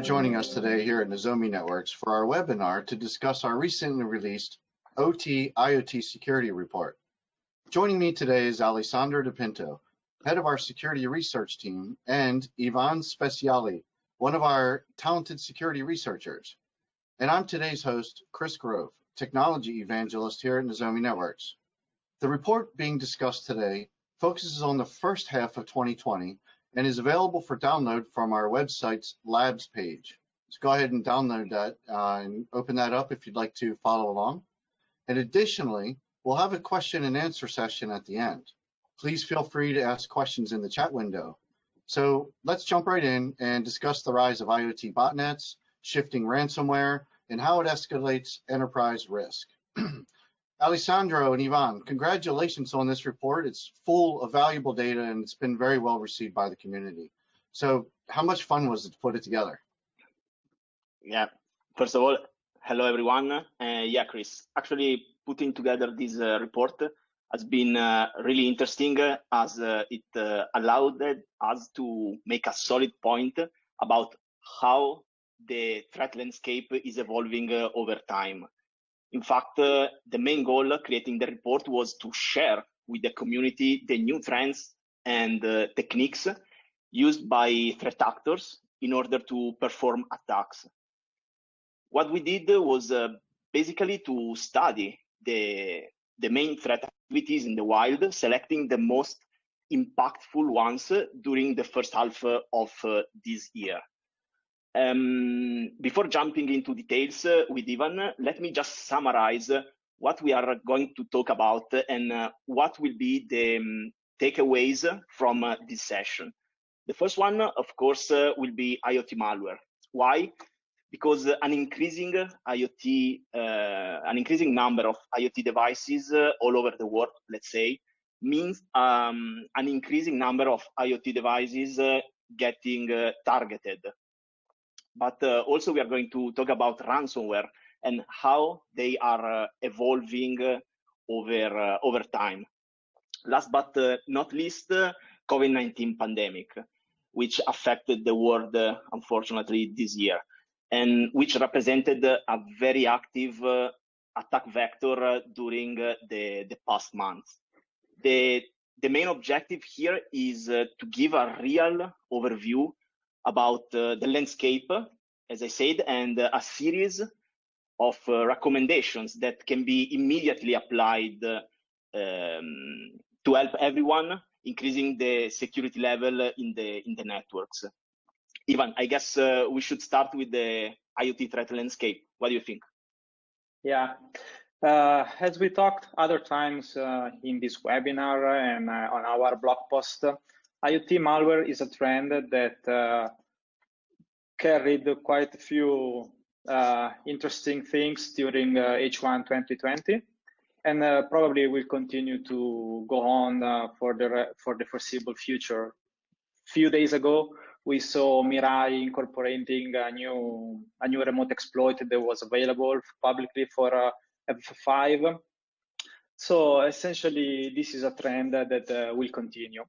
for joining us today here at Nozomi Networks for our webinar to discuss our recently released OT IoT Security Report. Joining me today is Alessandro De Pinto, head of our security research team, and Ivan Speciali, one of our talented security researchers. And I'm today's host, Chris Grove, technology evangelist here at Nozomi Networks. The report being discussed today focuses on the first half of 2020 and is available for download from our website's labs page. So go ahead and download that and open that up if you'd like to follow along. And additionally, we'll have a question and answer session at the end. Please feel free to ask questions in the chat window. So let's jump right in and discuss the rise of IoT botnets, shifting ransomware, and how it escalates enterprise risk. Alessandro and Ivan, congratulations on this report. It's full of valuable data and it's been very well received by the community. So how much fun was it to put it together? Yeah, first of all, hello everyone. Yeah, Chris, actually putting together this report has been really interesting as it allowed us to make a solid point about how the threat landscape is evolving over time. In fact, the main goal creating the report was to share with the community the new trends and techniques used by threat actors in order to perform attacks. What we did was basically to study the main threat activities in the wild, selecting the most impactful ones during the first half of this year. Before jumping into details with Ivan, let me just summarize what we are going to talk about and what will be the takeaways from this session. The first one, of course, will be IoT malware. Why? Because an increasing number of IoT devices all over the world, let's say, means an increasing number of IoT devices getting targeted. But also we are going to talk about ransomware and how they are evolving over time. Last but not least, COVID-19 pandemic, which affected the world, unfortunately, this year, and which represented a very active attack vector during the past months. The main objective here is to give a real overview about the landscape, as I said, and a series of recommendations that can be immediately applied to help everyone, increasing the security level in the networks. Ivan, I guess we should start with the IoT threat landscape. What do you think? Yeah, as we talked other times in this webinar and on our blog post, IoT malware is a trend that carried quite a few interesting things during H1 2020, and probably will continue to go on for the foreseeable future. Few days ago, we saw Mirai incorporating a new remote exploit that was available publicly for F5. So essentially, this is a trend that will continue.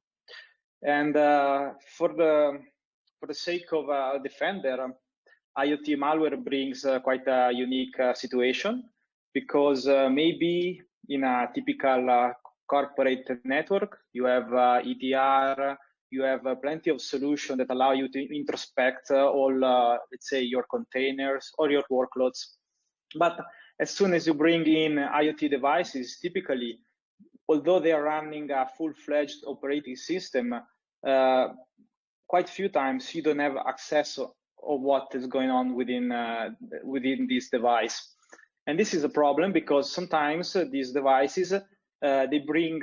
And for the sake of a defender, IoT malware brings quite a unique situation, because maybe in a typical corporate network, you have EDR, you have plenty of solutions that allow you to introspect all, let's say, your containers or your workloads. But as soon as you bring in IoT devices, typically, although they are running a full-fledged operating system, quite a few times you don't have access of what is going on within this device. And this is a problem because sometimes these devices, they bring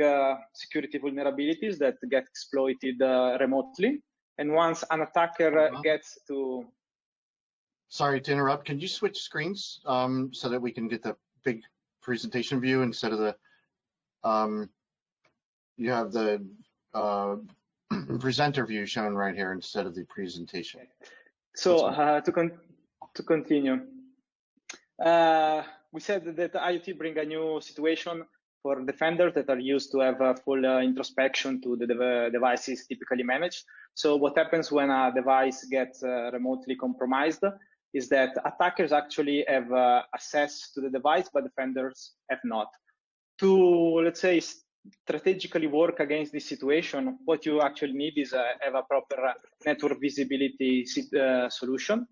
security vulnerabilities that get exploited remotely. And once an attacker gets to... Sorry to interrupt. Can you switch screens so that we can get the big presentation view instead of the... you have the presenter view shown right here instead of the presentation. So to continue, we said that IoT bring a new situation for defenders that are used to have a full introspection to the devices typically managed. So what happens when a device gets remotely compromised is that attackers actually have access to the device, but defenders have not. To, let's say, strategically work against this situation, what you actually need is have a proper network visibility solution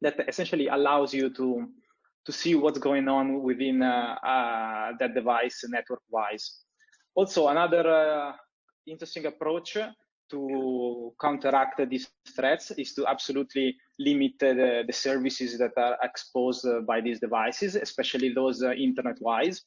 that essentially allows you to see what's going on within that device network-wise. Also, another interesting approach to counteract these threats is to absolutely limit the services that are exposed by these devices, especially those internet-wise.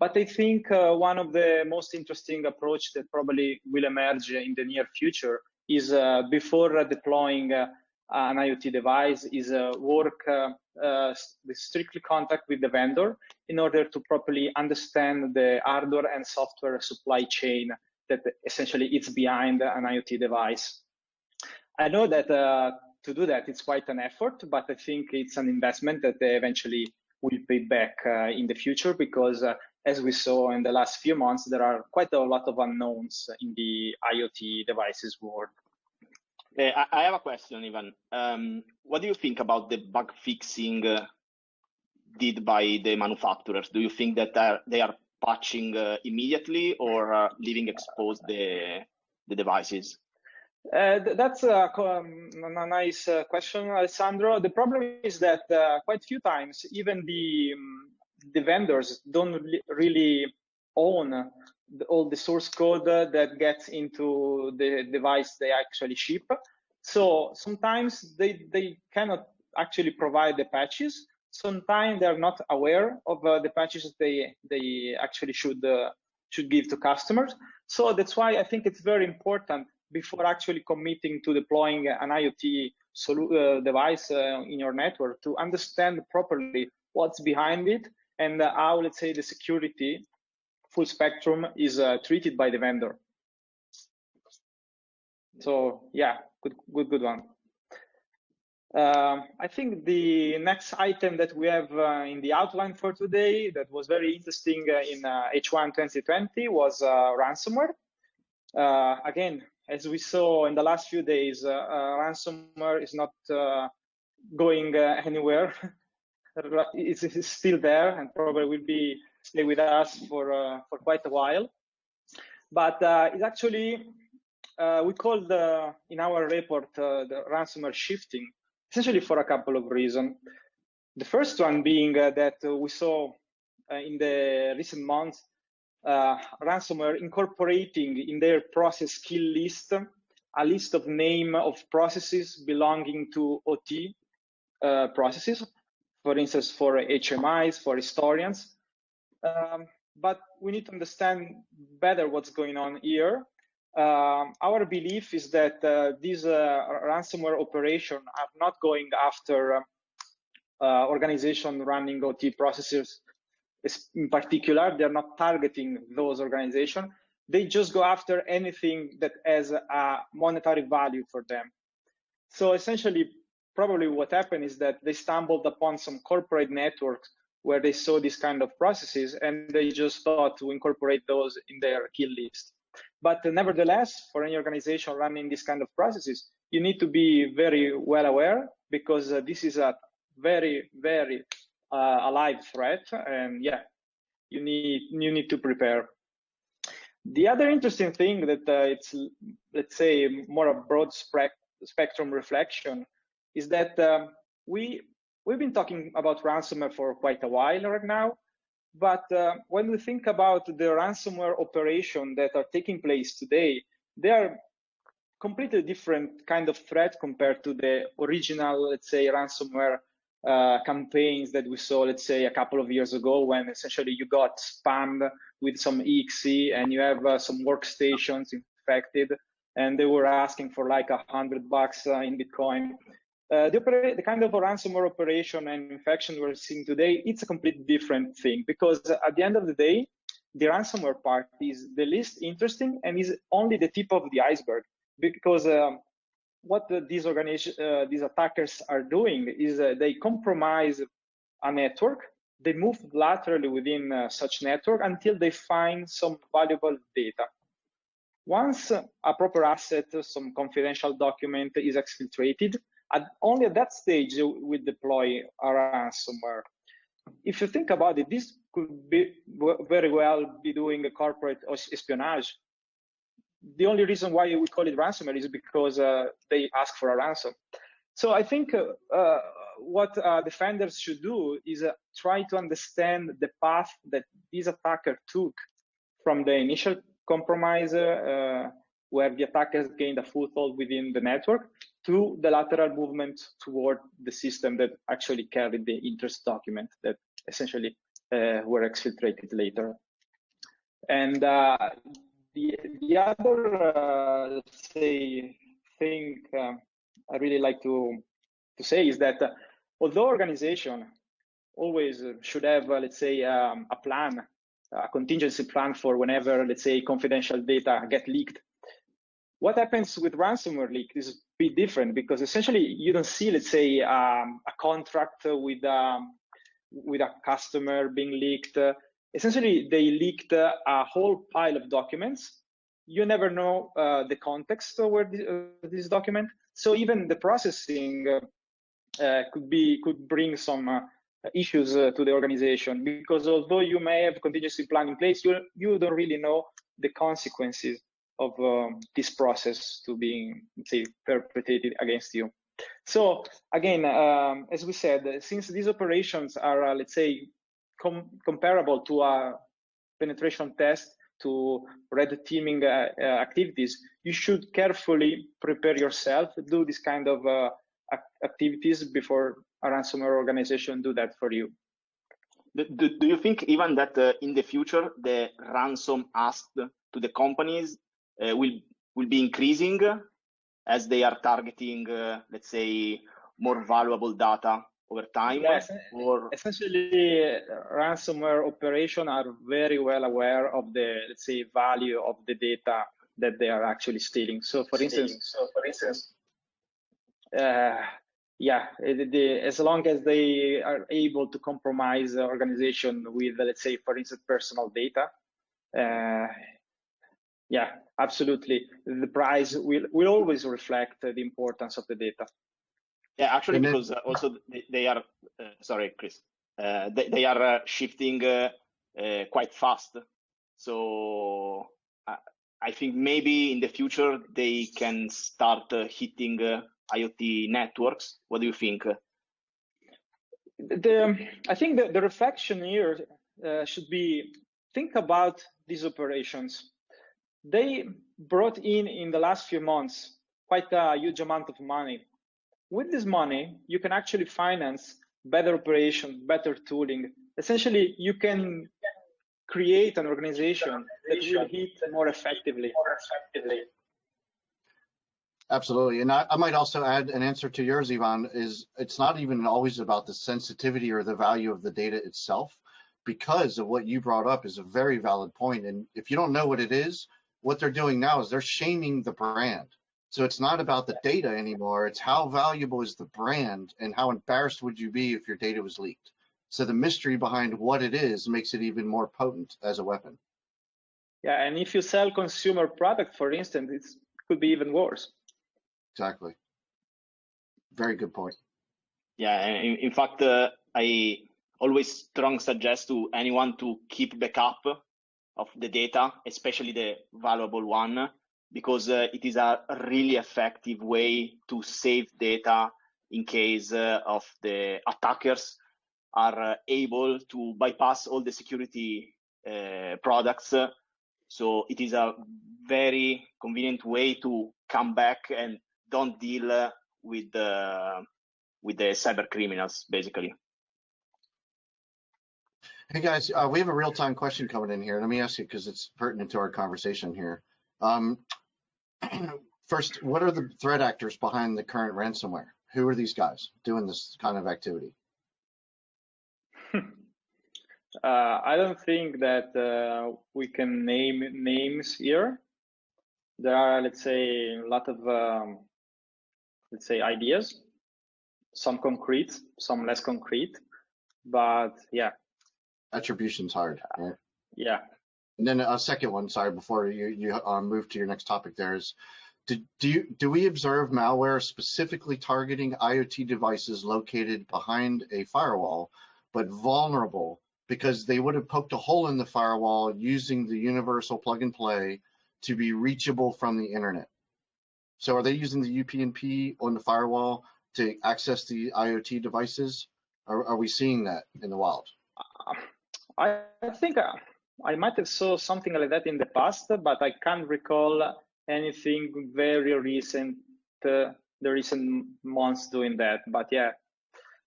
But I think one of the most interesting approach that probably will emerge in the near future is before deploying an IoT device is work with strictly contact with the vendor in order to properly understand the hardware and software supply chain that essentially it's behind an IoT device. I know that to do that, it's quite an effort, but I think it's an investment that eventually will pay back in the future because as we saw in the last few months, there are quite a lot of unknowns in the IoT devices world. I have a question, Ivan. What do you think about the bug fixing did by the manufacturers? Do you think that they are patching immediately or leaving exposed the devices? That's a nice question, Alessandro. The problem is that quite a few times, even the vendors don't really own all the source code that gets into the device they actually ship. So sometimes they cannot actually provide the patches. Sometimes they're not aware of the patches they actually should give to customers. So that's why I think it's very important before actually committing to deploying an IoT device in your network to understand properly what's behind it and how, let's say, the security full spectrum is treated by the vendor. So yeah, good one. I think the next item that we have in the outline for today that was very interesting in H1 2020 was ransomware. Again, as we saw in the last few days, ransomware is not going anywhere. It's still there and probably will stay with us for quite a while. But it's actually, we called in our report the ransomware shifting, essentially for a couple of reasons. The first one being that we saw in the recent months ransomware incorporating in their process kill list a list of name of processes belonging to OT processes, for instance, for HMIs, for historians. But we need to understand better what's going on here. Our belief is that these ransomware operations are not going after organizations running OT processes in particular. They're not targeting those organizations. They just go after anything that has a monetary value for them. So essentially, probably what happened is that they stumbled upon some corporate networks where they saw this kind of processes and they just thought to incorporate those in their kill list. But nevertheless, for any organization running this kind of processes, you need to be very well aware because this is a very, very alive threat. And yeah, you need to prepare. The other interesting thing that it's, let's say, more a broad spectrum reflection is that we've been talking about ransomware for quite a while right now. But when we think about the ransomware operation that are taking place today, they are completely different kind of threat compared to the original, let's say, ransomware campaigns that we saw, let's say, a couple of years ago, when essentially you got spammed with some exe and you have some workstations infected and they were asking for like $100 in Bitcoin. The kind of a ransomware operation and infection we're seeing today, it's a completely different thing because at the end of the day, the ransomware part is the least interesting and is only the tip of the iceberg because what these attackers are doing is they compromise a network, they move laterally within such network until they find some valuable data. Once a proper asset, some confidential document is exfiltrated, only at that stage we deploy a ransomware. If you think about it, this could be very well be doing a corporate espionage. The only reason why we call it ransomware is because they ask for a ransom. So I think what defenders should do is try to understand the path that this attacker took from the initial compromise where the attackers gained a foothold within the network to the lateral movement toward the system that actually carried the interest document that essentially were exfiltrated later. And the other say thing I really like to say is that although organization always should have let's say a plan, a contingency plan for whenever let's say confidential data get leaked, what happens with ransomware leak is a bit different, because essentially you don't see let's say a contract with a customer being leaked. Essentially they leaked a whole pile of documents. You never know the context over this document, so even the processing could bring some issues to the organization, because although you may have contingency plan in place, you don't really know the consequences of this process to being, say, perpetrated against you. So again, as we said, since these operations are let's say comparable to a penetration test, to red teaming activities, you should carefully prepare yourself, do this kind of activities before a ransomware organization do that for you. Do you think even that in the future the ransom asked to the companies will be increasing as they are targeting, let's say, more valuable data over time? Yes, or essentially ransomware operations are very well aware of the, let's say, value of the data that they are actually stealing. So for instance, as long as they are able to compromise the organization with, let's say, for instance, personal data, yeah, absolutely, the price will always reflect the importance of the data. Yeah, actually, because also they are, sorry, Chris, they are shifting quite fast. So I think maybe in the future they can start hitting IoT networks. What do you think? I think the reflection here should be, think about these operations. They brought in the last few months quite a huge amount of money. With this money, you can actually finance better operation, better tooling. Essentially, you can create an organization that will hit more effectively. Absolutely. And I might also add an answer to yours, Ivan, is it's not even always about the sensitivity or the value of the data itself, because of what you brought up is a very valid point. And if you don't know what it is, what they're doing now is they're shaming the brand. So it's not about the data anymore. It's how valuable is the brand and how embarrassed would you be if your data was leaked. So the mystery behind what it is makes it even more potent as a weapon. Yeah, and if you sell consumer product, for instance, it could be even worse. Exactly. Very good point. Yeah, in fact, I always strongly suggest to anyone to keep backup of the data, especially the valuable one, because it is a really effective way to save data in case of the attackers are able to bypass all the security products. So it is a very convenient way to come back and don't deal with the cyber criminals, basically. Hey guys, we have a real-time question coming in here. Let me ask you, because it's pertinent to our conversation here. First, what are the threat actors behind the current ransomware? Who are these guys doing this kind of activity? I don't think that we can name names here. There are, let's say, a lot of, let's say, ideas, some concrete, some less concrete. But yeah, Attribution's hard, right? Yeah. And then a second one, sorry, before you move to your next topic, there is, do we observe malware specifically targeting IoT devices located behind a firewall, but vulnerable because they would have poked a hole in the firewall using the universal plug and play to be reachable from the internet? So are they using the UPnP on the firewall to access the IoT devices? Are we seeing that in the wild? I think I might have saw something like that in the past, but I can't recall anything very recent, the recent months doing that. But yeah,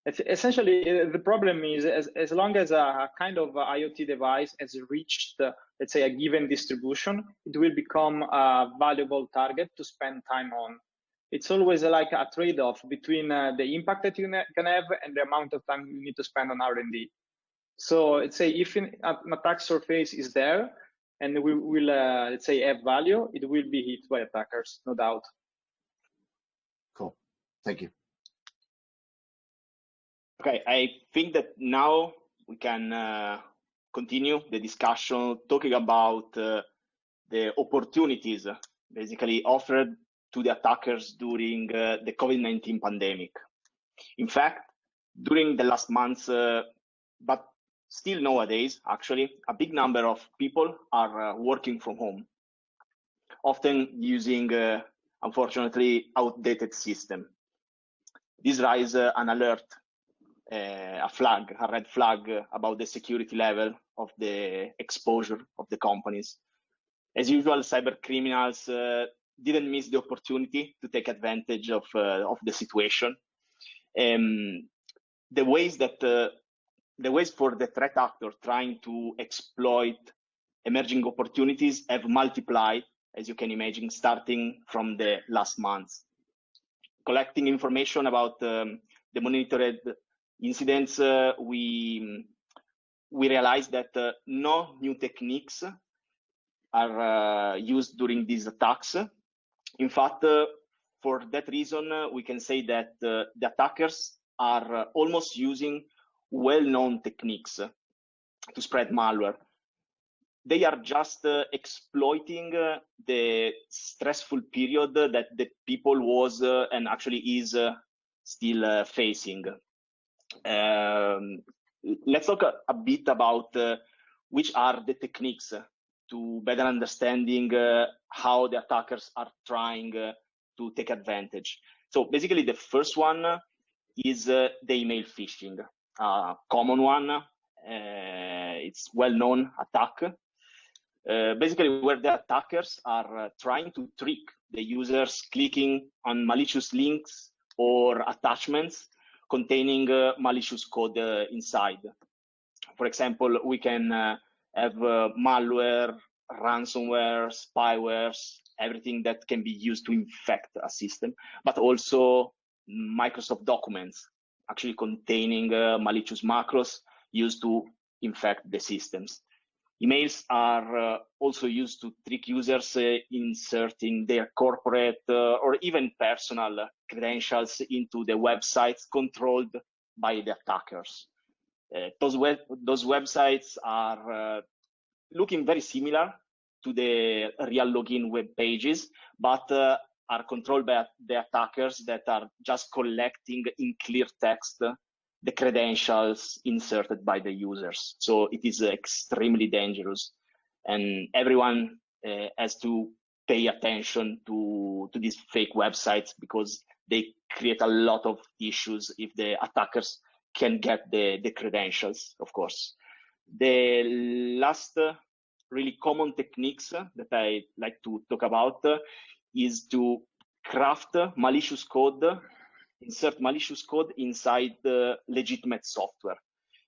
essentially the problem is as long as a kind of IoT device has reached, let's say, a given distribution, it will become a valuable target to spend time on. It's always like a trade-off between the impact that you can have and the amount of time you need to spend on R&D. So let's say if an attack surface is there and we will, let's say, have value, it will be hit by attackers, no doubt. Cool, thank you. Okay, I think that now we can continue the discussion talking about the opportunities basically offered to the attackers during the COVID-19 pandemic. In fact, during the last months, but still nowadays, actually, a big number of people are working from home, often using, unfortunately, outdated system. This raises an alert, a red flag about the security level of the exposure of the companies. As usual, cyber criminals didn't miss the opportunity to take advantage of the situation. The ways for the threat actor trying to exploit emerging opportunities have multiplied, as you can imagine, starting from the last months. Collecting information about the monitored incidents, we realized that no new techniques are used during these attacks. In fact, for that reason, we can say that the attackers are almost using well-known techniques to spread malware. They are just exploiting the stressful period that the people was and actually is still facing. Let's talk a bit about which are the techniques to better understanding how the attackers are trying to take advantage. So basically, the first one is the email phishing, common one. It's well-known attack. Basically, where the attackers are trying to trick the users clicking on malicious links or attachments containing malicious code inside. For example, we can have malware, ransomware, spywares, everything that can be used to infect a system, but also Microsoft documents actually containing malicious macros used to infect the systems. Emails are also used to trick users inserting their corporate or even personal credentials into the websites controlled by the attackers. Those websites are looking very similar to the real login web pages, but are controlled by the attackers that are just collecting in clear text the credentials inserted by the users. So it is extremely dangerous, and everyone has to pay attention to these fake websites because they create a lot of issues if the attackers can get the credentials, of course. The last really common techniques that I like to talk about is to craft malicious code, insert malicious code inside the legitimate software.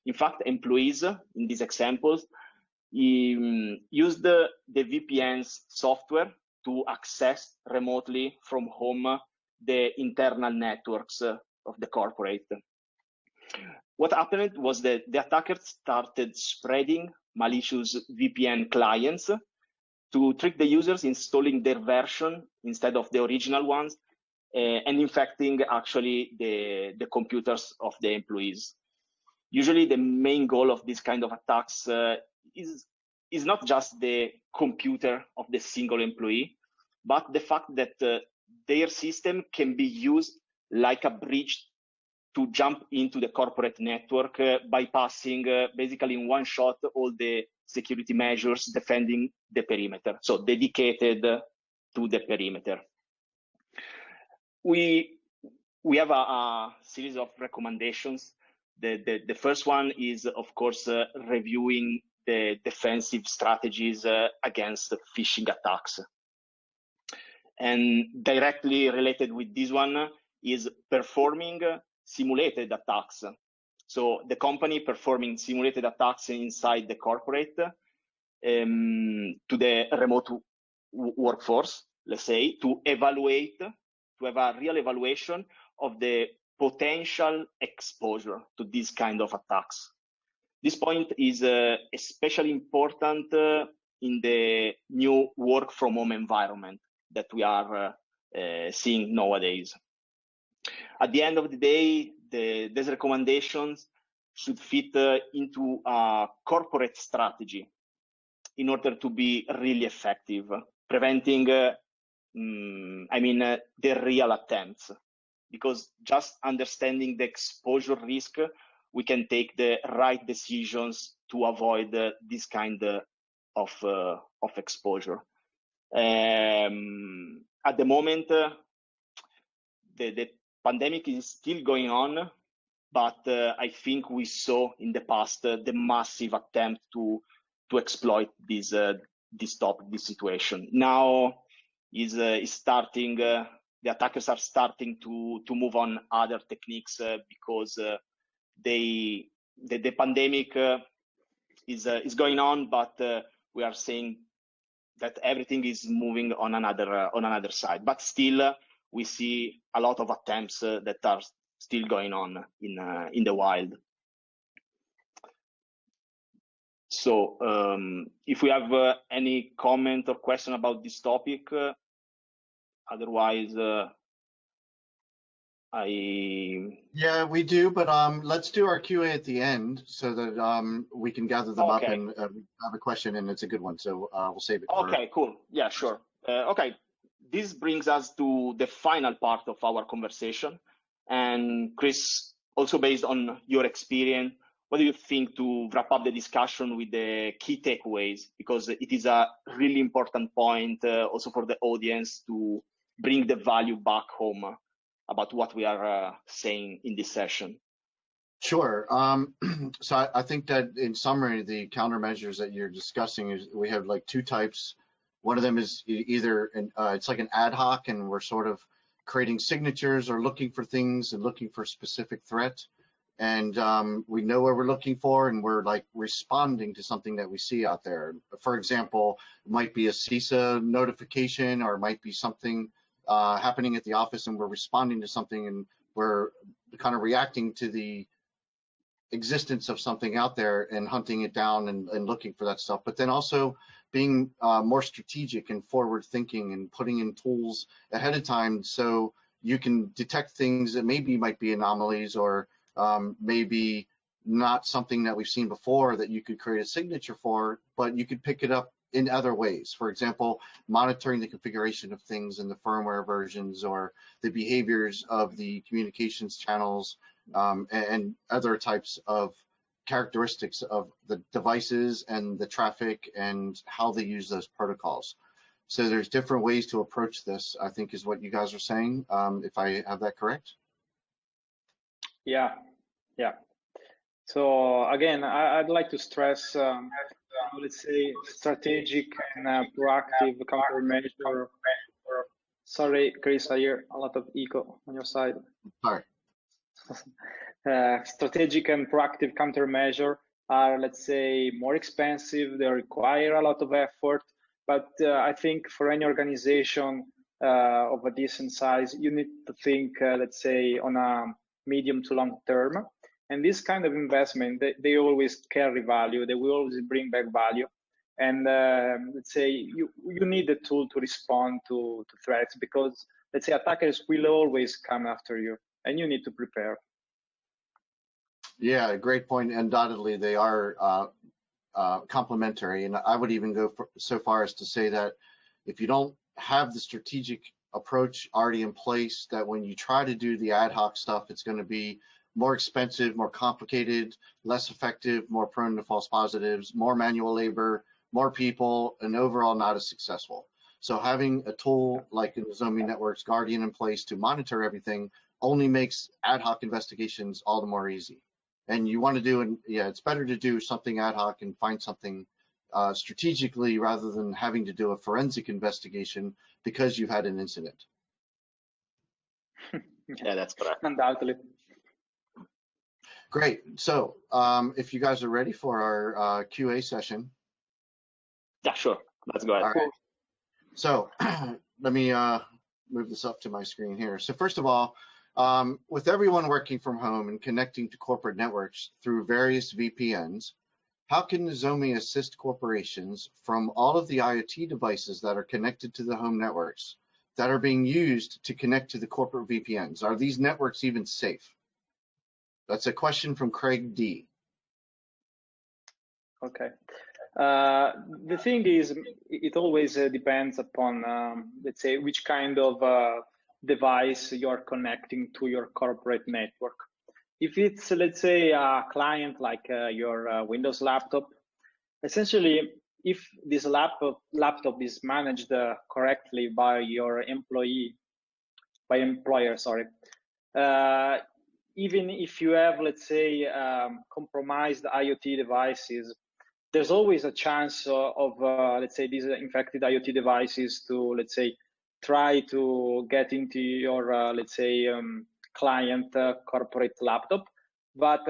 In fact, employees in these examples use the VPN's software to access remotely from home the internal networks of the corporate. What happened was that the attackers started spreading malicious VPN clients to trick the users installing their version instead of the original ones and infecting actually the computers of the employees. Usually the main goal of this kind of attacks is not just the computer of the single employee, but the fact that their system can be used like a bridge to jump into the corporate network, bypassing basically in one shot all the security measures defending the perimeter, so dedicated to the perimeter. We have a series of recommendations. The first one is, of course, reviewing the defensive strategies against phishing attacks. And directly related with this one is performing simulated attacks. So the company performing simulated attacks inside the corporate to the remote workforce, let's say, to evaluate, to have a real evaluation of the potential exposure to this kind of attacks. This point is especially important in the new work from home environment that we are seeing nowadays. At the end of the day, these recommendations should fit into a corporate strategy in order to be really effective, preventing, the real attempts. Because just understanding the exposure risk, we can take the right decisions to avoid this kind of exposure. At the moment, the pandemic is still going on, but I think we saw in the past the massive attempt to exploit this topic, this situation. Now is starting. The attackers are starting to move on other techniques because the pandemic is going on, but we are saying that everything is moving on another side. But still, we see a lot of attempts that are still going on in the wild. So if we have any comment or question about this topic, otherwise Yeah, we do, but let's do our QA at the end so that we can gather them up and have a question, and it's a good one, so we'll save it. Okay, cool. Yeah, sure. Okay, this brings us to the final part of our conversation. And Chris, also based on your experience, what do you think to wrap up the discussion with the key takeaways? Because it is a really important point also for the audience to bring the value back home about what we are saying in this session. Sure. So I think that in summary, the countermeasures that you're discussing is we have like two types. One of them is either it's like an ad hoc, and we're sort of creating signatures or looking for things and looking for specific threats. And we know what we're looking for, and we're like responding to something that we see out there. For example, it might be a CISA notification, or it might be something happening at the office, and we're responding to something, and we're kind of reacting to the existence of something out there and hunting it down and looking for that stuff. But then also being more strategic and forward thinking and putting in tools ahead of time so you can detect things that maybe might be anomalies or maybe not something that we've seen before that you could create a signature for, but you could pick it up in other ways. For example, monitoring the configuration of things in the firmware versions or the behaviors of the communications channels and other types of characteristics of the devices and the traffic and how they use those protocols. So there's different ways to approach this, I think is what you guys are saying, if I have that correct. Yeah. So again, I'd like to stress, let's say, strategic and proactive countermeasure. Sorry, Chris, I hear a lot of echo on your side. Sorry. Strategic and proactive countermeasure are, let's say, more expensive. They require a lot of effort, but I think for any organization of a decent size, you need to think, let's say, on a medium to long term. And this kind of investment, they always carry value. They will always bring back value. And let's say you need the tool to respond to threats, because let's say attackers will always come after you, and you need to prepare. Yeah, great point. Undoubtedly, they are complementary, and I would even go so far as to say that if you don't have the strategic approach already in place, that when you try to do the ad hoc stuff, it's going to be more expensive, more complicated, less effective, more prone to false positives, more manual labor, more people, and overall not as successful. So having a tool like Nozomi Networks Guardian in place to monitor everything only makes ad hoc investigations all the more easy. And you want to do, and yeah, it's better to do something ad hoc and find something strategically rather than having to do a forensic investigation because you had an incident. Yeah, that's correct. Undoubtedly. Great. So if you guys are ready for our QA session. Yeah, sure. Let's go ahead. All right. So let me move this up to my screen here. So first of all, with everyone working from home and connecting to corporate networks through various VPNs, how can Nozomi assist corporations from all of the IoT devices that are connected to the home networks that are being used to connect to the corporate VPNs? Are these networks even safe? That's a question from Craig D. Okay. The thing is, it always depends upon, let's say, which kind of device you're connecting to your corporate network. If it's, let's say, a client like your Windows laptop, essentially, if this laptop is managed correctly by your employer, sorry, even if you have, let's say, compromised IoT devices, there's always a chance of let's say, these infected IoT devices to, let's say, try to get into your, let's say, client corporate laptop. But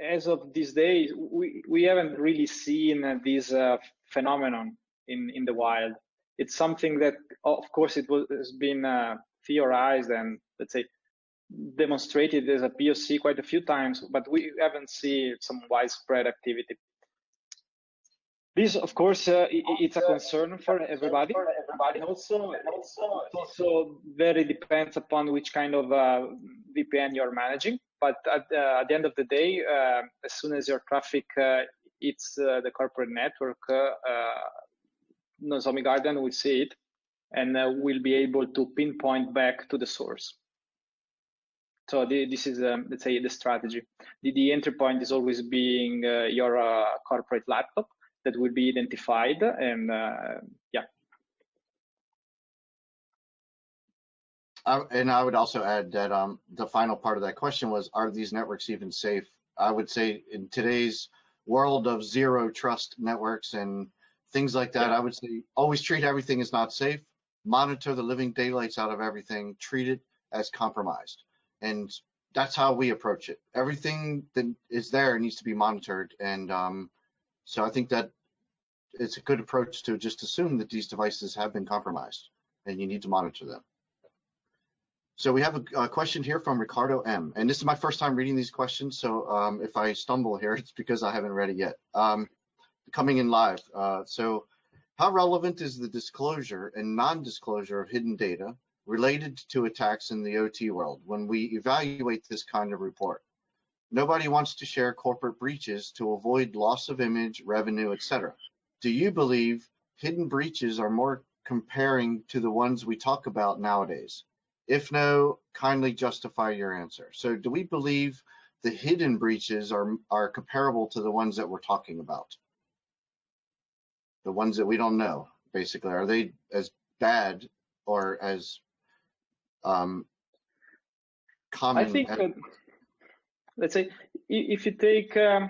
as of these days, we haven't really seen this phenomenon in the wild. It's something that, of course, has been theorized and, let's say, demonstrated as a POC quite a few times, but we haven't seen some widespread activity. This, of course, it's a concern for everybody. And also, it also very depends upon which kind of VPN you're managing. But at the end of the day, as soon as your traffic hits the corporate network, Nozomi Guardian will see it and will be able to pinpoint back to the source. So this is, let's say, the strategy. The entry point is always being your corporate laptop that will be identified, and yeah. And I would also add that the final part of that question was, are these networks even safe? I would say in today's world of zero trust networks and things like that, I would say always treat everything as not safe, monitor the living daylights out of everything, treat it as compromised. And that's how we approach it. Everything that is there needs to be monitored. And so I think that it's a good approach to just assume that these devices have been compromised and you need to monitor them. So we have a question here from Ricardo M. And this is my first time reading these questions. So if I stumble here, it's because I haven't read it yet. Coming in live. So how relevant is the disclosure and non-disclosure of hidden data related to attacks in the OT world when we evaluate this kind of report? Nobody wants to share corporate breaches to avoid loss of image, revenue, etc. Do you believe hidden breaches are more comparing to the ones we talk about nowadays? If no, kindly justify your answer. So do we believe the hidden breaches are comparable to the ones that we're talking about? The ones that we don't know, basically, are they as bad or as common? I think, let's say, if you take, of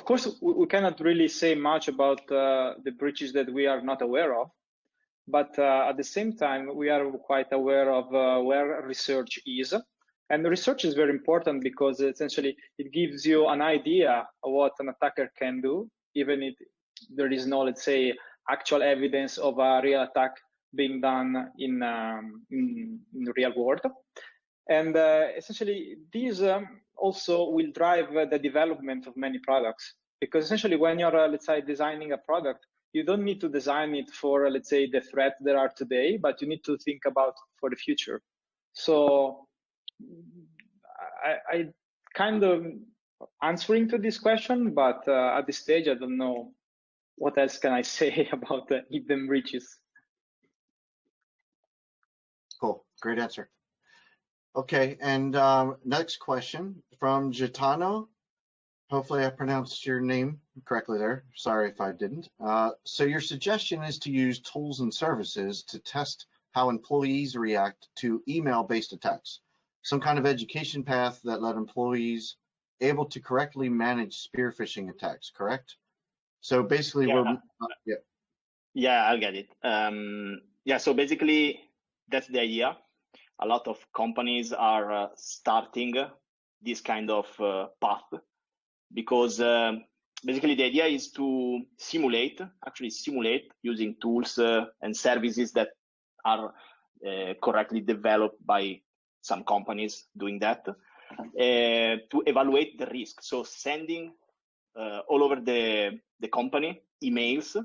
course, we cannot really say much about the breaches that we are not aware of, but at the same time, we are quite aware of where research is. And the research is very important because essentially it gives you an idea of what an attacker can do, even if there is no, let's say, actual evidence of a real attack being done in the real world. And essentially, these also will drive the development of many products. Because essentially, when you're, let's say, designing a product, you don't need to design it for, let's say, the threats that are today, but you need to think about for the future. So I kind of answering to this question, but at this stage, I don't know what else can I say about the hidden breaches. Cool, great answer. Okay, and next question from Gitano. Hopefully I pronounced your name correctly there. Sorry if I didn't. So your suggestion is to use tools and services to test how employees react to email-based attacks. Some kind of education path that let employees able to correctly manage spear phishing attacks, correct? So basically Yeah, I'll get it. Yeah, so basically that's the idea. A lot of companies are starting this kind of path because basically the idea is to actually simulate using tools and services that are correctly developed by some companies doing that to evaluate the risk. So sending all over the company emails,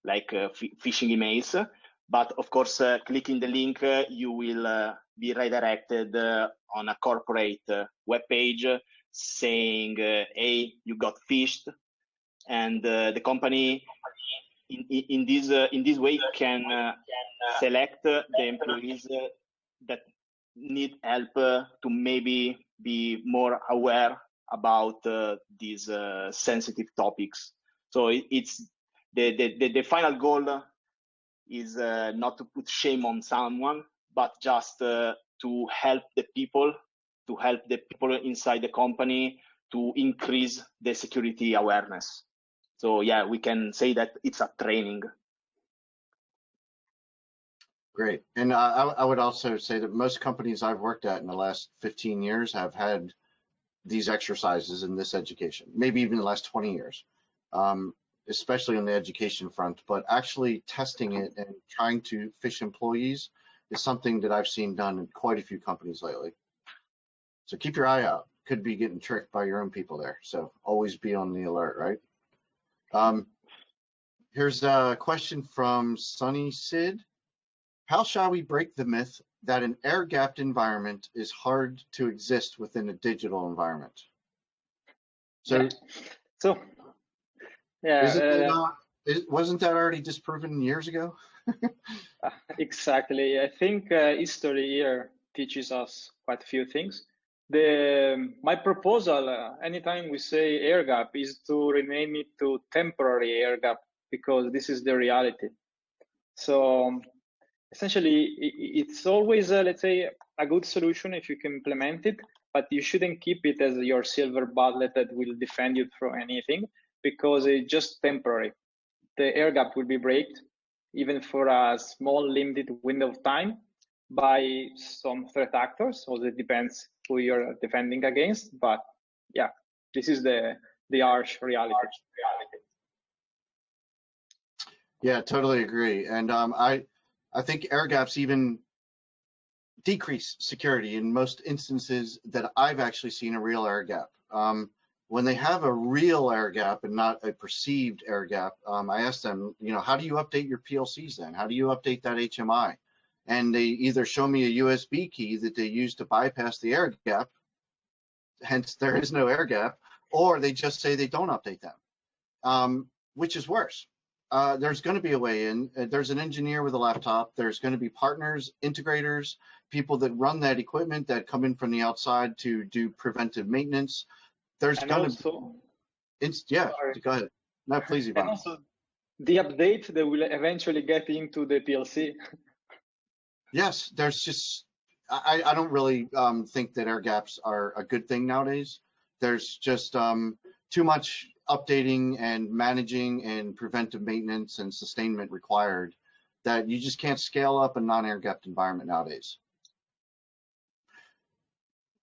like phishing emails, but of course, clicking the link, you will be redirected on a corporate web page saying, hey, you got phished, and the company in this way can select the employees that need help to maybe be more aware about these sensitive topics. So it's the final goal is not to put shame on someone, but just to help the people inside the company to increase the security awareness. So yeah, we can say that it's a training. Great. And I would also say that most companies I've worked at in the last 15 years have had these exercises in this education, maybe even the last 20 years, especially on the education front. But actually testing it and trying to phish employees is something that I've seen done in quite a few companies lately. So keep your eye out. Could be getting tricked by your own people there. So always be on the alert, right? Here's a question from Sunny Sid. How shall we break the myth that an air-gapped environment is hard to exist within a digital environment? So, wasn't that already disproven years ago? Exactly. I think history here teaches us quite a few things. My proposal, anytime we say air gap, is to rename it to temporary air gap, because this is the reality. So essentially, it's always, let's say, a good solution if you can implement it, but you shouldn't keep it as your silver bullet that will defend you from anything, because it's just temporary. The air gap will be breaked, even for a small limited window of time, by some threat actors. So it depends who you're defending against. But yeah, this is the harsh reality. Yeah, totally agree. And I think air gaps even decrease security in most instances that I've actually seen a real air gap. When they have a real air gap and not a perceived air gap, I asked them, how do you update your PLCs then? How do you update that HMI? And they either show me a USB key that they use to bypass the air gap, hence there is no air gap, or they just say they don't update them, which is worse. There's going to be a way in. There's an engineer with a laptop. There's going to be partners, integrators, people that run that equipment that come in from the outside to do preventive maintenance. There's going to be, yeah, go ahead. No, please, Ivan. And also the update that will eventually get into the PLC. Yes, there's just, I don't really think that air gaps are a good thing nowadays. There's just too much updating and managing and preventive maintenance and sustainment required that you just can't scale up a non-air gapped environment nowadays.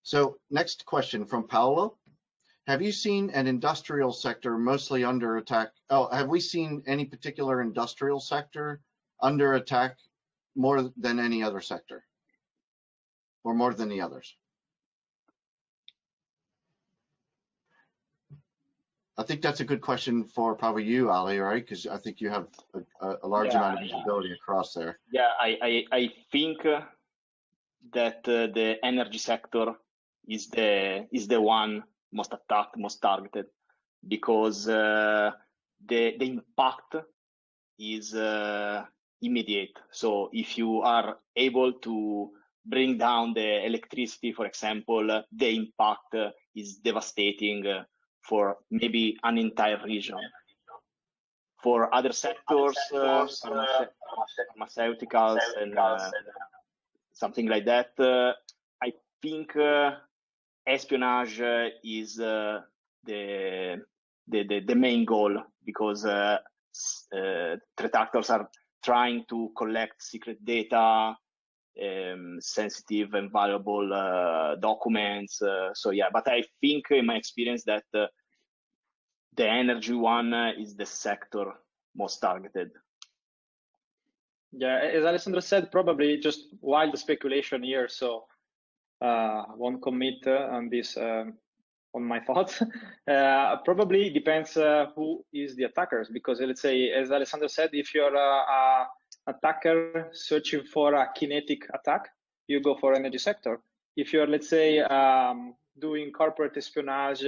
So next question from Paolo. Have you seen an industrial sector mostly under attack? Oh, have we seen any particular industrial sector under attack more than any other sector, or more than the others? I think that's a good question for probably you, Ali, right? Because I think you have a large amount of visibility across there. Yeah, I think that the energy sector is the one most attacked, most targeted, because the impact is immediate. So if you are able to bring down the electricity, for example, the impact is devastating for maybe an entire region. For other sectors, pharmaceuticals and something like that, I think espionage is the main goal, because threat actors are trying to collect secret data, sensitive and valuable documents. So yeah, but I think in my experience that the energy one is the sector most targeted. Yeah, as Alessandro said, probably just wild speculation here, so won't commit on this on my thoughts. Probably depends who is the attackers, because let's say, as Alessandro said, if you're a attacker searching for a kinetic attack, you go for energy sector. If you're, let's say, doing corporate espionage,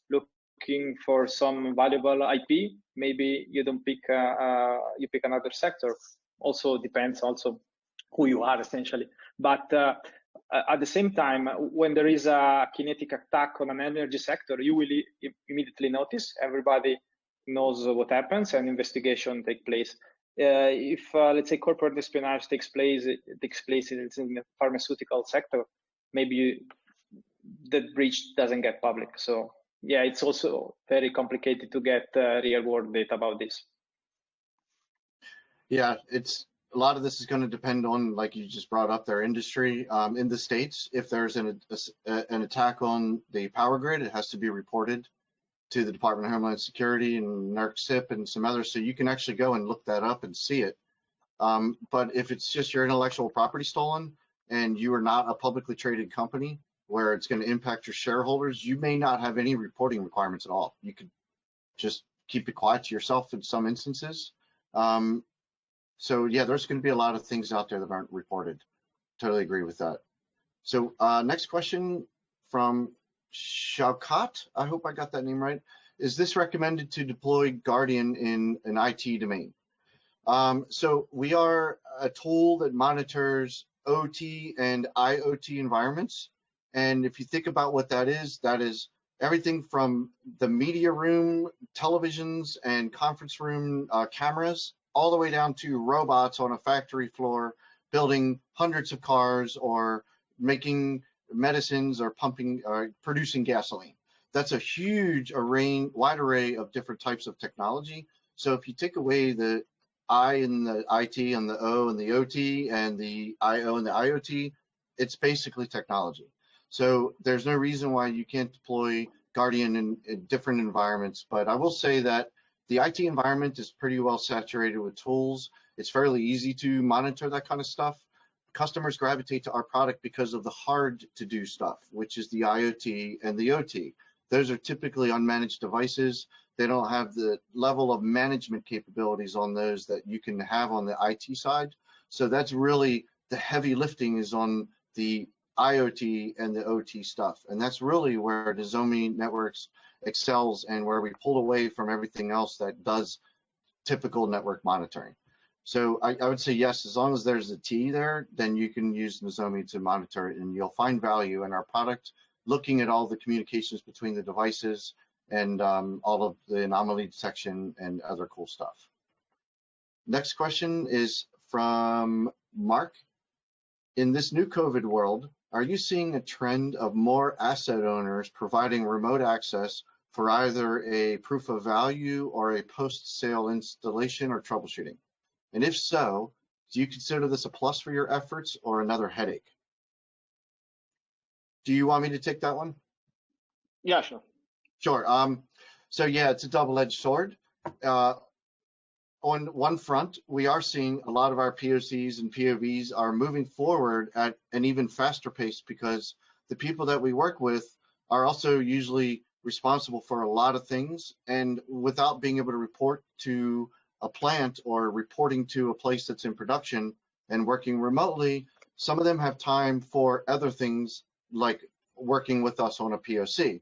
looking for some valuable IP, maybe you don't pick you pick another sector. Also depends also who you are essentially. But at the same time, when there is a kinetic attack on an energy sector, you will immediately notice. Everybody knows what happens, and investigation take place. If let's say corporate espionage takes place in the pharmaceutical sector, maybe the breach doesn't get public. So yeah, it's also very complicated to get real world data about this. Yeah, it's a lot of this is going to depend on, like you just brought up, their industry. In the States, if there's an attack on the power grid, it has to be reported to the Department of Homeland Security and NERC-CIP and some others, so you can actually go and look that up and see it. But if it's just your intellectual property stolen and you are not a publicly traded company where it's going to impact your shareholders, you may not have any reporting requirements at all. You could just keep it quiet to yourself in some instances. So yeah, there's going to be a lot of things out there that aren't reported. Totally agree with that. So next question from Shaukat, I hope I got that name right. Is this recommended to deploy Guardian in an IT domain? So we are a tool that monitors OT and IoT environments. And if you think about what that is everything from the media room, televisions and conference room cameras, all the way down to robots on a factory floor, building hundreds of cars or making medicines or pumping or producing gasoline. That's a huge array, wide array of different types of technology. So if you take away the I in the IT and the O and the OT and the IO and the IoT, it's basically technology. So there's no reason why you can't deploy Guardian in different environments. But I will say that the IT environment is pretty well saturated with tools. It's fairly easy to monitor that kind of stuff. Customers gravitate to our product because of the hard to do stuff, which is the IoT and the OT. Those are typically unmanaged devices. They don't have the level of management capabilities on those that you can have on the IT side. So that's really the heavy lifting is on the IoT and the OT stuff. And that's really where Nozomi Networks excels and where we pull away from everything else that does typical network monitoring. So I would say yes, as long as there's a T there, then you can use Nozomi to monitor it, and you'll find value in our product, looking at all the communications between the devices and all of the anomaly detection and other cool stuff. Next question is from Mark. In this new COVID world, are you seeing a trend of more asset owners providing remote access for either a proof of value or a post-sale installation or troubleshooting? And if so, do you consider this a plus for your efforts or another headache? Do you want me to take that one? Yeah, sure. Sure. So yeah, it's a double-edged sword. On one front, we are seeing a lot of our POCs and POVs are moving forward at an even faster pace because the people that we work with are also usually responsible for a lot of things, and without being able to report to a plant or reporting to a place that's in production and working remotely, some of them have time for other things like working with us on a POC.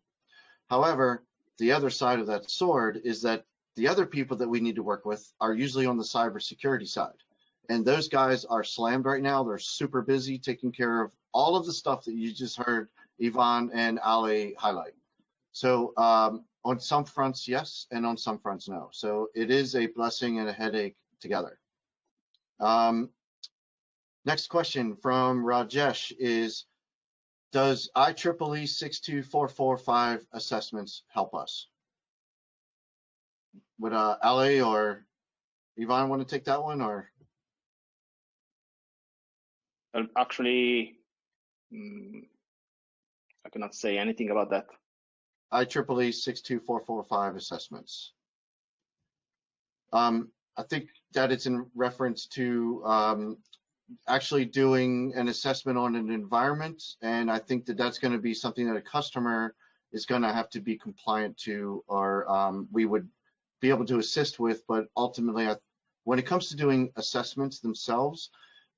However, the other side of that sword is that the other people that we need to work with are usually on the cybersecurity side. And those guys are slammed right now. They're super busy taking care of all of the stuff that you just heard Ivan and Ali highlight. So on some fronts, yes, and on some fronts, no. So it is a blessing and a headache together. Next question from Rajesh is, does IEEE 62445 assessments help us? Would Ali or Ivan want to take that one, or? Actually, I cannot say anything about that. IEEE 62445 assessments. I think that it's in reference to actually doing an assessment on an environment, and I think that that's going to be something that a customer is going to have to be compliant to, or we would be able to assist with. But ultimately, when it comes to doing assessments themselves,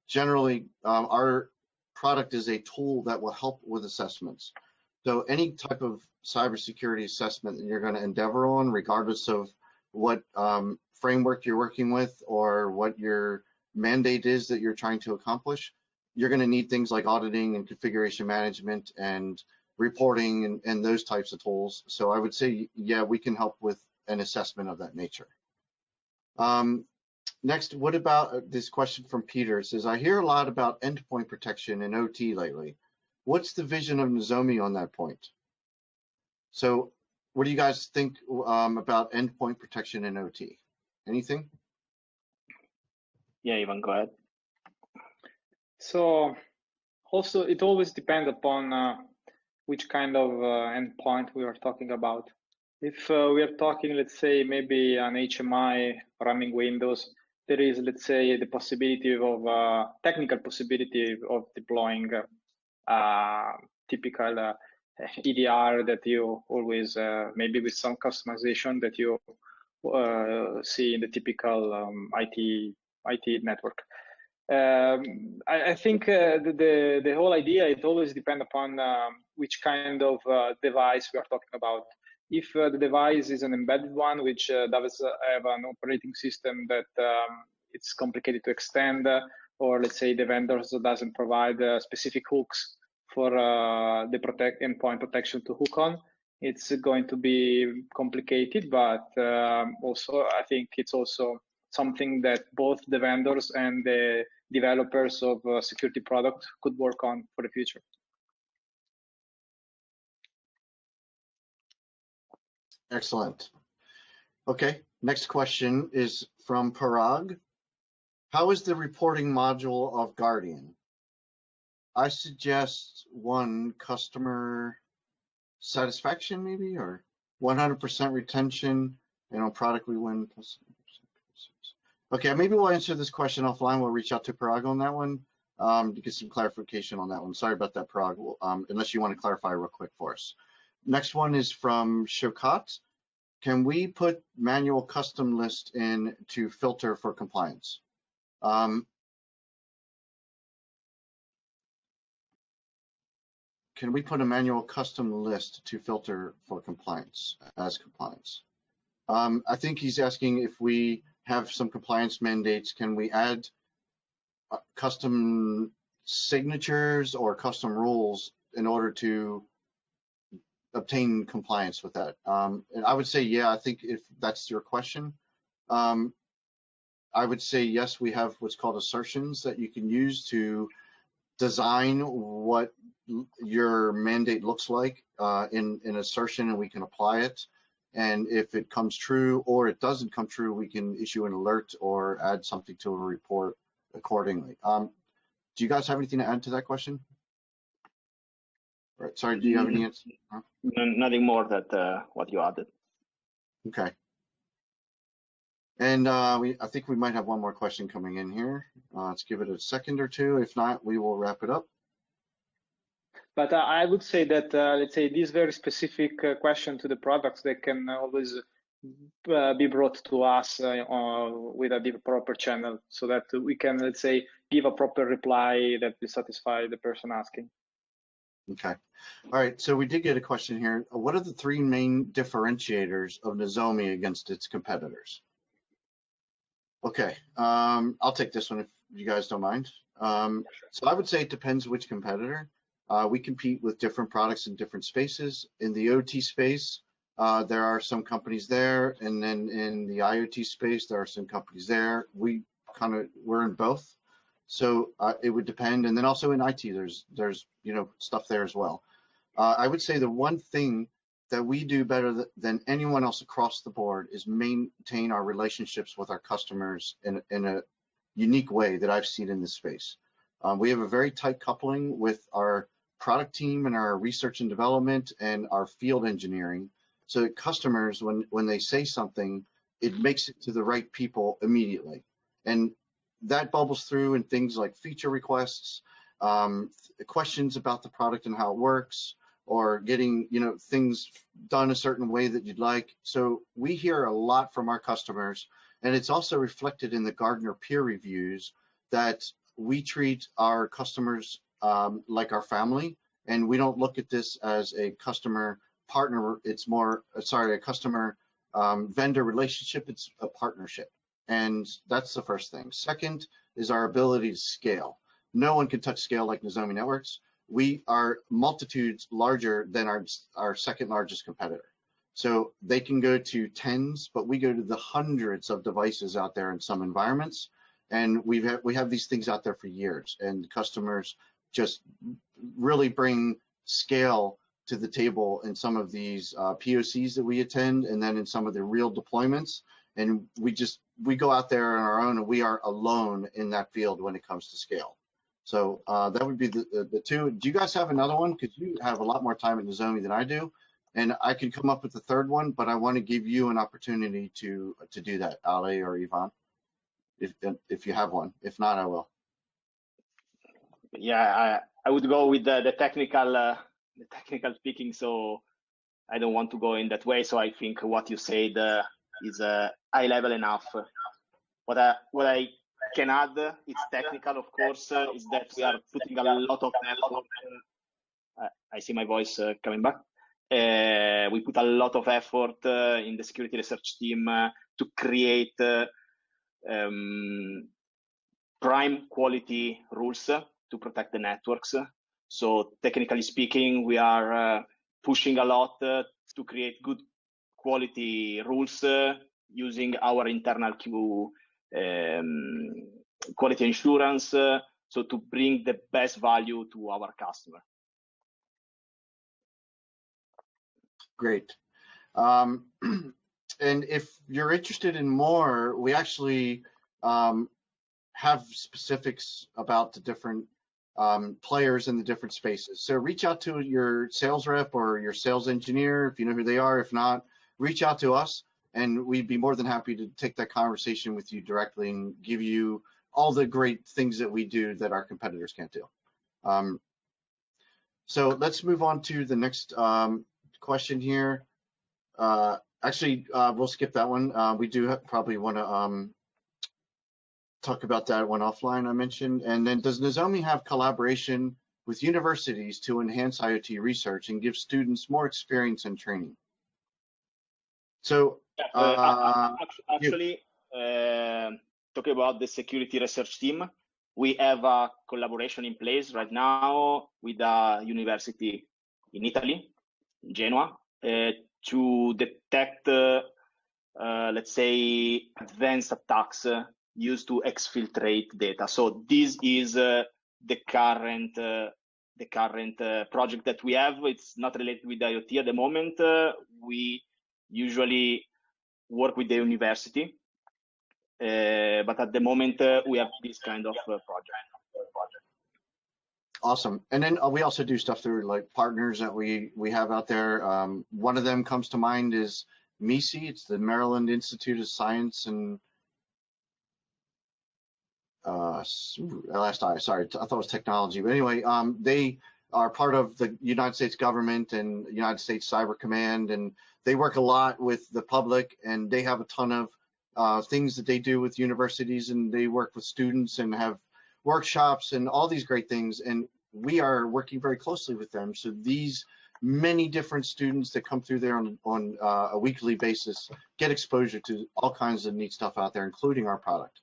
generally our product is a tool that will help with assessments. So any type of cybersecurity assessment that you're going to endeavor on, regardless of what framework you're working with or what your mandate is that you're trying to accomplish, you're going to need things like auditing and configuration management and reporting and those types of tools. So I would say, yeah, we can help with an assessment of that nature. Next, what about this question from Peter? It says, I hear a lot about endpoint protection in OT lately. What's the vision of Nozomi on that point? So what do you guys think about endpoint protection in OT? Anything? Yeah, Ivan, go ahead. So also, it always depends upon which kind of endpoint we are talking about. If we are talking, let's say, maybe an HMI running Windows, there is, let's say, the possibility of technical possibility of deploying typical EDR that you always, maybe with some customization that you see in the typical IT network. I think the whole idea, it always depends upon which kind of device we are talking about. If the device is an embedded one, which does have an operating system that it's complicated to extend, or let's say the vendors doesn't provide specific hooks for the endpoint protection to hook on, it's going to be complicated. But also, I think it's also something that both the vendors and the developers of security products could work on for the future. Excellent. Okay, next question is from Parag. How is the reporting module of Guardian? I suggest 1, customer satisfaction maybe, or 100% retention, and on product we win. Okay, maybe we'll answer this question offline. We'll reach out to Parag on that one to get some clarification on that one. Sorry about that, Parag, unless you want to clarify real quick for us. Next one is from Shokat. Can we put manual custom list in to filter for compliance? Can we put a manual custom list to filter for compliance as compliance? I think he's asking if we have some compliance mandates, can we add custom signatures or custom rules in order to obtain compliance with that? And I would say, yeah, I think if that's your question, I would say, yes, we have what's called assertions that you can use to design what your mandate looks like in assertion, and we can apply it. And if it comes true or it doesn't come true, we can issue an alert or add something to a report accordingly. Do you guys have anything to add to that question? Right. Sorry, do you have any answer? Huh? Nothing more than what you added. Okay. And I think we might have one more question coming in here. Let's give it a second or two. If not, we will wrap it up. But I would say that, let's say, this very specific question to the products, they can always be brought to us with a proper channel so that we can, let's say, give a proper reply that will satisfy the person asking. Okay. All right. So we did get a question here. What are the three main differentiators of Nozomi against its competitors? Okay. I'll take this one if you guys don't mind. So I would say it depends which competitor. We compete with different products in different spaces. In the OT space, there are some companies there, and then in the IoT space, there are some companies there. We're in both. So it would depend, and then also in IT, there's stuff there as well. I would say the one thing that we do better than anyone else across the board is maintain our relationships with our customers in a unique way that I've seen in this space. We have a very tight coupling with our product team and our research and development and our field engineering, so that customers, when they say something, it makes it to the right people immediately. And that bubbles through in things like feature requests, questions about the product and how it works, or getting things done a certain way that you'd like. So we hear a lot from our customers, and it's also reflected in the Gartner peer reviews that we treat our customers like our family, and we don't look at this as a customer partner. It's more, a customer vendor relationship. It's a partnership, and that's the first thing. Second is our ability to scale. No one can touch scale like Nozomi Networks. We are multitudes larger than our second largest competitor. So they can go to tens, but we go to the hundreds of devices out there in some environments. And we have these things out there for years, and customers just really bring scale to the table in some of these POCs that we attend, and then in some of the real deployments. And we go out there on our own, and we are alone in that field when it comes to scale. So that would be the two. Do you guys have another one? Because you have a lot more time at Nozomi than I do, and I can come up with the third one, but I want to give you an opportunity to do that, Ali or Ivan, if you have one. If not, I will. Yeah, I would go with the technical speaking. So I don't want to go in that way. So I think what you said is high level enough. What I can add, it's technical, of course, is that we are putting a lot of effort. I see my voice coming back. We put a lot of effort in the security research team to create prime quality rules to protect the networks. So technically speaking, we are pushing a lot to create good quality rules using our internal quality assurance, so to bring the best value to our customer. Great. And if you're interested in more, we actually have specifics about the different players in the different spaces. So reach out to your sales rep or your sales engineer if you know who they are. If not, reach out to us, and we'd be more than happy to take that conversation with you directly and give you all the great things that we do that our competitors can't do. So let's move on to the next question here. Actually, we'll skip that one. We do probably want to talk about that one offline I mentioned. And then, does Nozomi have collaboration with universities to enhance IoT research and give students more experience and training? So actually, talking about the security research team, we have a collaboration in place right now with a university in Italy, in Genoa, to detect, let's say, advanced attacks used to exfiltrate data. So this is the current project that we have. It's not related with IoT at the moment. We usually work with the university, but at the moment we have this kind of project. Awesome. And then we also do stuff through like partners that we have out there. One of them comes to mind is MESI. It's the Maryland Institute of Science and sorry, I thought it was technology. But anyway, they are part of the United States government and United States Cyber Command, and they work a lot with the public, and they have a ton of things that they do with universities, and they work with students and have workshops and all these great things. And we are working very closely with them. So these many different students that come through there on a weekly basis get exposure to all kinds of neat stuff out there, including our product.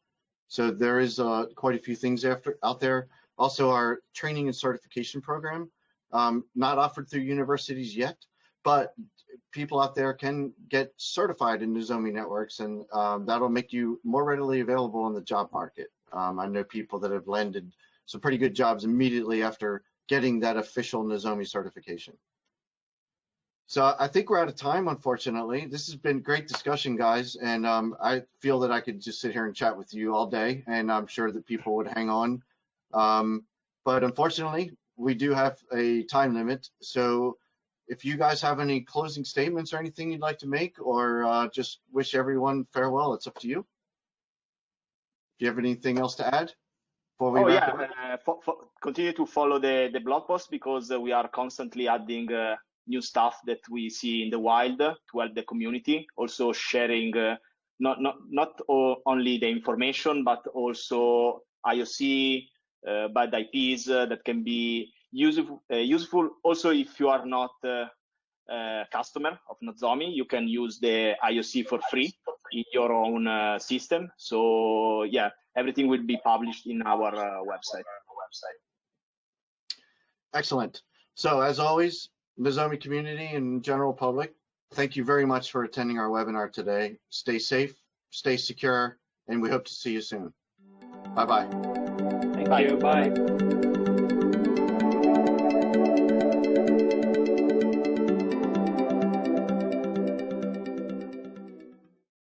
So there is quite a few things out there. Also, our training and certification program, not offered through universities yet, but people out there can get certified in Nozomi Networks, and that'll make you more readily available in the job market. I know people that have landed some pretty good jobs immediately after getting that official Nozomi certification. So I think we're out of time, unfortunately. This has been great discussion, guys, and I feel that I could just sit here and chat with you all day, and I'm sure that people would hang on. But unfortunately, we do have a time limit. So if you guys have any closing statements or anything you'd like to make, or just wish everyone farewell, it's up to you. Do you have anything else to add before we wrap up? Continue to follow the blog post, because we are constantly adding new stuff that we see in the wild to help the community. Also sharing not only the information, but also IOC, bad IPs that can be useful. Also, if you are not a customer of Nozomi, you can use the IOC for free in your own system. So yeah, everything will be published in our website. Excellent. So as always, Nozomi community and general public, thank you very much for attending our webinar today. Stay safe, stay secure, and we hope to see you soon. Bye-bye. Thank you. Bye.